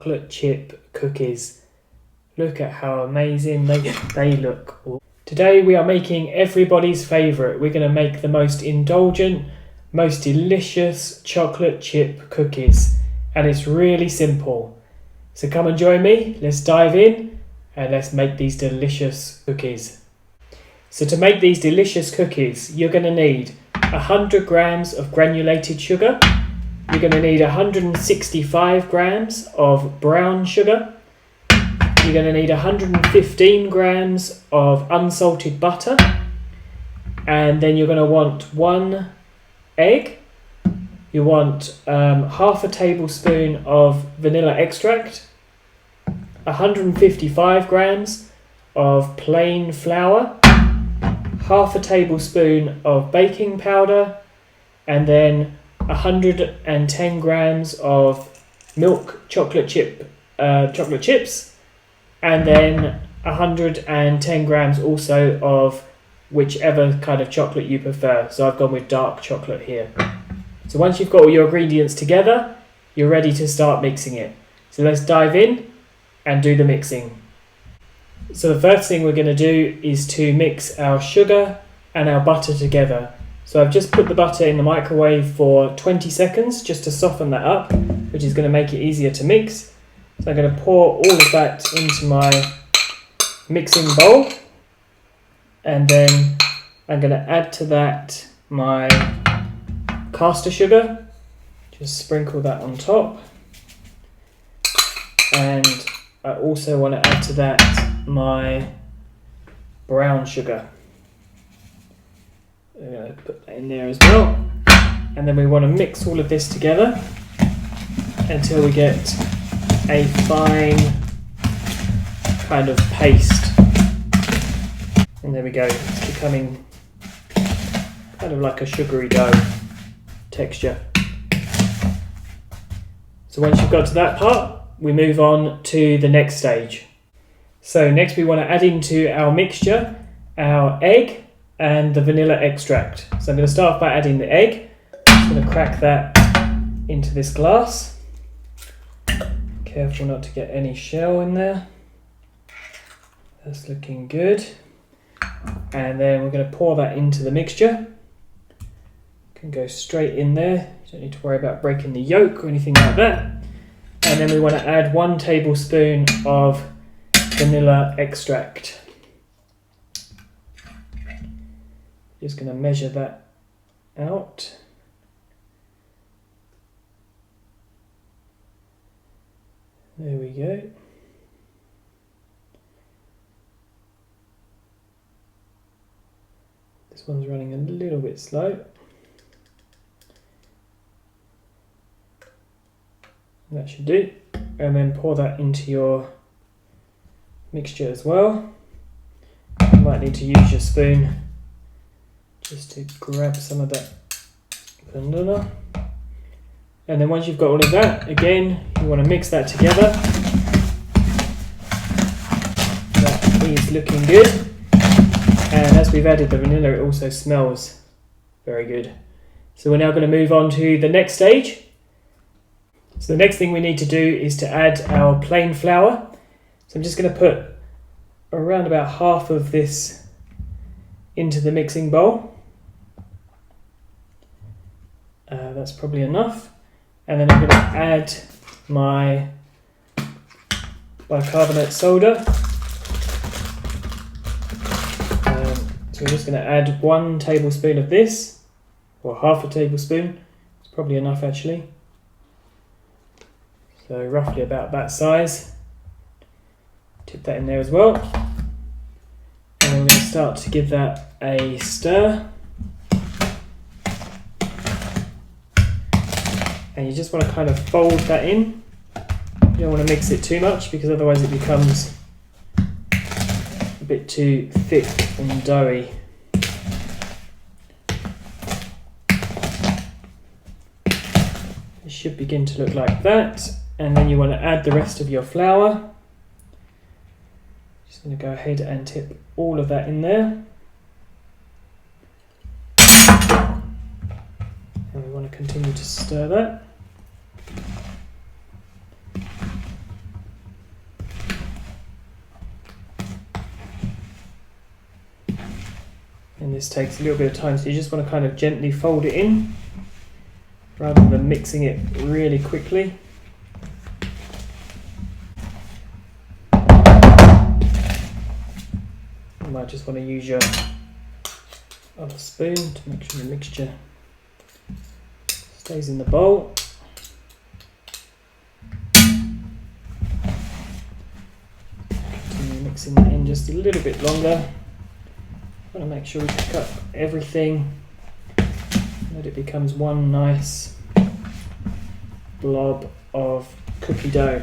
chocolate chip cookies. Look at how amazing they look. Today we are making everybody's favourite. We're going to make the most indulgent, most delicious chocolate chip cookies. And it's really simple. So come and join me, let's dive in and let's make these delicious cookies. So to make these delicious cookies, you're going to need 100 grams of granulated sugar. You're going to need 165 grams of brown sugar. You're going to need 115 grams of unsalted butter. And then you're going to want 1 egg. You want half a tablespoon of vanilla extract, 155 grams of plain flour, half a tablespoon of baking powder, and then 110 grams of milk chocolate chips, and then 110 grams also of whichever kind of chocolate you prefer. So I've gone with dark chocolate here. So once you've got all your ingredients together, you're ready to start mixing it. So let's dive in and do the mixing. So the first thing we're going to do is to mix our sugar and our butter together. So I've just put the butter in the microwave for 20 seconds just to soften that up, which is going to make it easier to mix. So I'm going to pour all of that into my mixing bowl, and then I'm going to add to that my caster sugar, just sprinkle that on top, and I also want to add to that my brown sugar. I'm going to put that in there as well, and then we want to mix all of this together until we get a fine kind of paste. And there we go, it's becoming kind of like a sugary dough texture. So once you've got to that part, we move on to the next stage. So next we want to add into our mixture our egg and the vanilla extract. So I'm going to start off by adding the egg. I'm just going to crack that into this glass. Careful not to get any shell in there. That's looking good. And then we're going to pour that into the mixture. Can go straight in there. You don't need to worry about breaking the yolk or anything like that. And then we want to add 1 tablespoon of vanilla extract. Just going to measure that out. There we go. This one's running a little bit slow. That should do. And then pour that into your mixture as well. You might need to use your spoon just to grab some of that vanilla. And then once you've got all of that, again, you want to mix that together. That is looking good. And as we've added the vanilla, it also smells very good. So we're now going to move on to the next stage. So the next thing we need to do is to add our plain flour. So I'm just going to put around about half of this into the mixing bowl. That's probably enough. And then I'm going to add my bicarbonate soda. So we're just going to add 1 tablespoon of this, or half a tablespoon. It's probably enough actually. So roughly about that size. Tip that in there as well. And then we're going to start to give that a stir. And you just want to kind of fold that in. You don't want to mix it too much because otherwise it becomes a bit too thick and doughy. It should begin to look like that. And then you want to add the rest of your flour. Just going to go ahead and tip all of that in there. And we want to continue to stir that. And this takes a little bit of time, so you just want to kind of gently fold it in rather than mixing it really quickly. You might just want to use your other spoon to make sure the mixture stays in the bowl. Continue mixing it in just a little bit longer. Want to make sure we pick up everything, that it becomes one nice blob of cookie dough.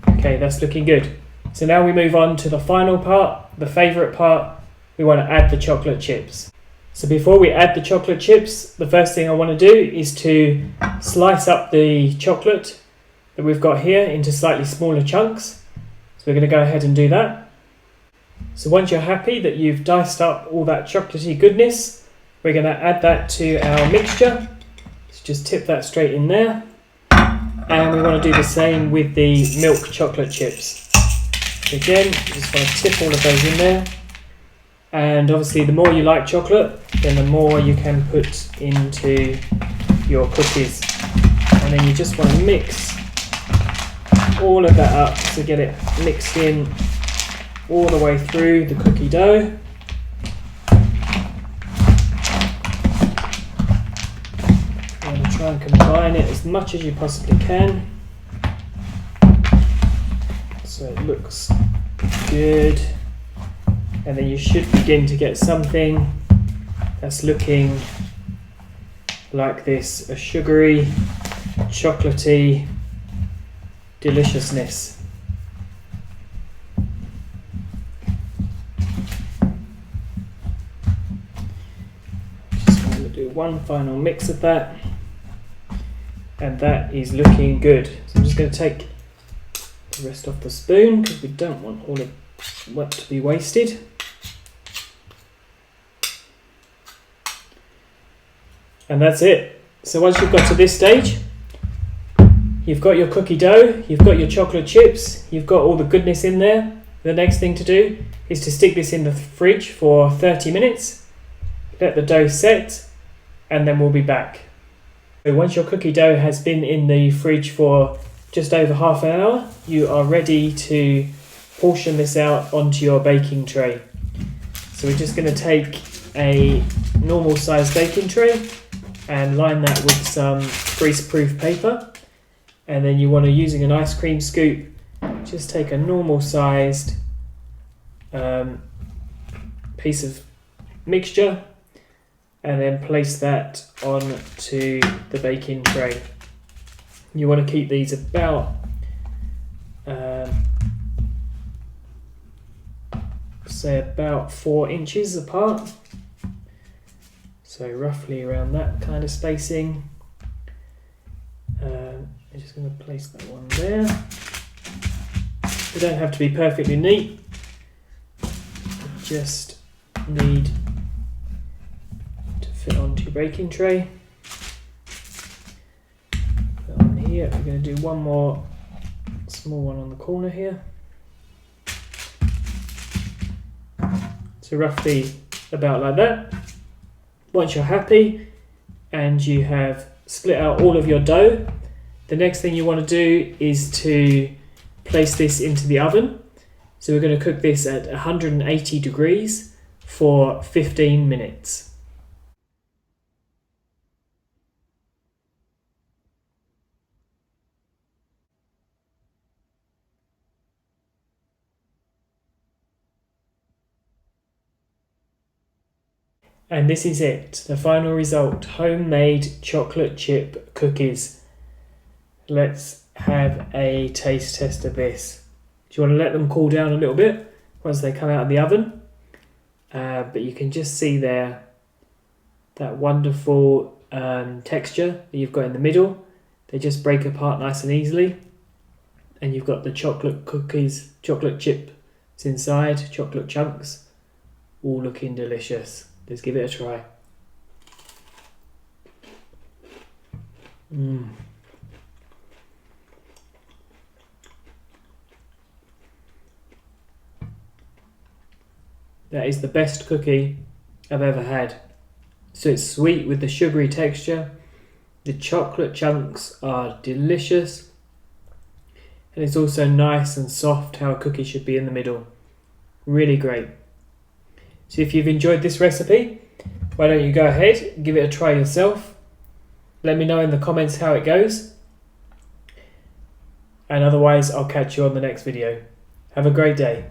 Okay, that's looking good. So now we move on to the final part, the favourite part. We want to add the chocolate chips. So before we add the chocolate chips, the first thing I want to do is to slice up the chocolate that we've got here into slightly smaller chunks. So we're going to go ahead and do that. So once you're happy that you've diced up all that chocolatey goodness, we're going to add that to our mixture. So just tip that straight in there. And we want to do the same with the milk chocolate chips. So again, you just want to tip all of those in there. And obviously the more you like chocolate, then the more you can put into your cookies. And then you just want to mix all of that up to get it mixed in all the way through the cookie dough. You want to try and combine it as much as you possibly can so it looks good, and then you should begin to get something that's looking like this, a sugary, chocolatey deliciousness. Do one final mix of that, and that is looking good. So I'm just going to take the rest off the spoon because we don't want all of what to be wasted. And that's it. So once you've got to this stage, you've got your cookie dough, you've got your chocolate chips, you've got all the goodness in there. The next thing to do is to stick this in the fridge for 30 minutes, let the dough set, and then we'll be back. So once your cookie dough has been in the fridge for just over half an hour, you are ready to portion this out onto your baking tray. So we're just going to take a normal sized baking tray and line that with some grease-proof paper. And then you want to, using an ice cream scoop, just take a normal sized piece of mixture and then place that onto the baking tray. You want to keep these about say about 4 inches apart, so roughly around that kind of spacing. I'm just going to place that one there. They don't have to be perfectly neat, you just need to fit onto your baking tray. Put on here. We're going to do one more small one on the corner here. So roughly about like that. Once you're happy and you have split out all of your dough, the next thing you want to do is to place this into the oven. So we're going to cook this at 180 degrees for 15 minutes. And this is it, the final result, homemade chocolate chip cookies. Let's have a taste test of this. Do you want to let them cool down a little bit once they come out of the oven? But you can just see there that wonderful texture that you've got in the middle. They just break apart nice and easily. And you've got the chocolate cookies, chocolate chips inside, chocolate chunks, all looking delicious. Let's give it a try. That is the best cookie I've ever had. So it's sweet with the sugary texture. The chocolate chunks are delicious. And it's also nice and soft, how a cookie should be in the middle. Really great. So if you've enjoyed this recipe, why don't you go ahead, give it a try yourself. Let me know in the comments how it goes. And otherwise, I'll catch you on the next video. Have a great day.